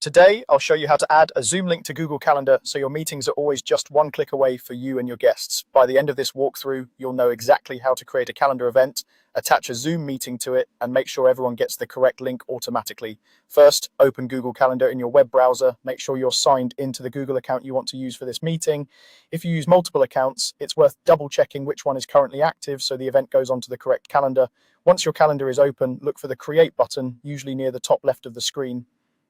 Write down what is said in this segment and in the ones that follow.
Today, I'll show you how to add a Zoom link to Google Calendar so your meetings are always just one click away for you and your guests. By the end of this walkthrough, you'll know exactly how to create a calendar event, attach a Zoom meeting to it, and make sure everyone gets the correct link automatically. First, open Google Calendar in your web browser. Make sure you're signed into the Google account you want to use for this meeting. If you use multiple accounts, it's worth double checking which one is currently active so the event goes onto the correct calendar. Once your calendar is open, look for the Create button, usually near the top left of the screen.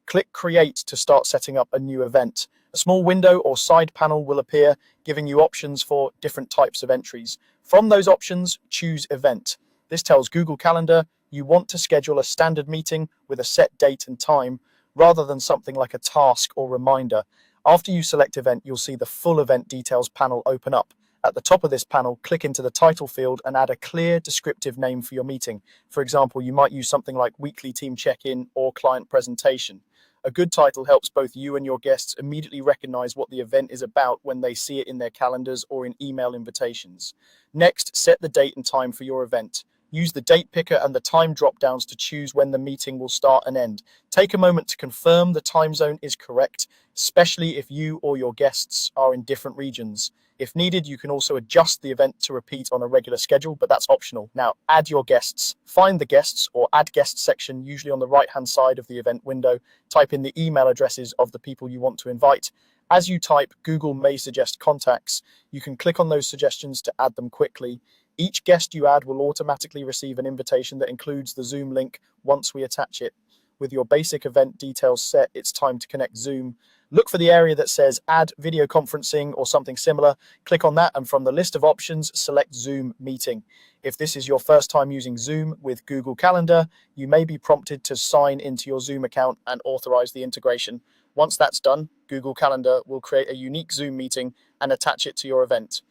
Click Create to start setting up a new event. A small window or side panel will appear, giving you options for different types of entries. From those options, choose Event. This tells Google Calendar you want to schedule a standard meeting with a set date and time, rather than something like a task or reminder. After you select Event, you'll see the full event details panel open up. At the top of this panel, click into the title field and add a clear, descriptive name for your meeting. For example, you might use something like Weekly Team Check-in or Client Presentation. A good title helps both you and your guests immediately recognize what the event is about when they see it in their calendars or in email invitations. Next, set the date and time for your event. Use the date picker and the time drop-downs to choose when the meeting will start and end. Take a moment to confirm the time zone is correct, especially if you or your guests are in different regions. If needed, you can also adjust the event to repeat on a regular schedule, but that's optional. Now, add your guests. Find the guests or add guests section, usually on the right-hand side of the event window. Type in the email addresses of the people you want to invite. As you type, Google may suggest contacts. You can click on those suggestions to add them quickly. Each guest you add will automatically receive an invitation that includes the Zoom link once we attach it. With your basic event details set, it's time to connect Zoom. Look for the area that says Add Video Conferencing or something similar. Click on that, and from the list of options, select Zoom Meeting. If this is your first time using Zoom with Google Calendar, you may be prompted to sign into your Zoom account and authorize the integration. Once that's done, Google Calendar will create a unique Zoom meeting and attach it to your event.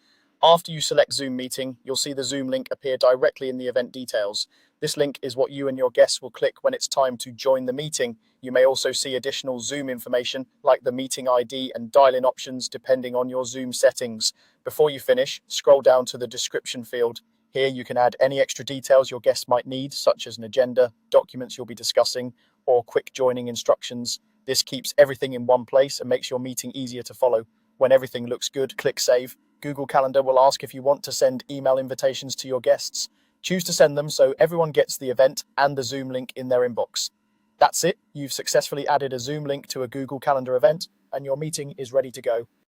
After you select Zoom Meeting, you'll see the Zoom link appear directly in the event details. This link is what you and your guests will click when it's time to join the meeting. You may also see additional Zoom information like the meeting ID and dial-in options depending on your Zoom settings. Before you finish, scroll down to the description field. Here you can add any extra details your guests might need, such as an agenda, documents you'll be discussing, or quick joining instructions. This keeps everything in one place and makes your meeting easier to follow. When everything looks good, click Save. Google Calendar will ask if you want to send email invitations to your guests. Choose to send them so everyone gets the event and the Zoom link in their inbox. That's it. You've successfully added a Zoom link to a Google Calendar event, and your meeting is ready to go.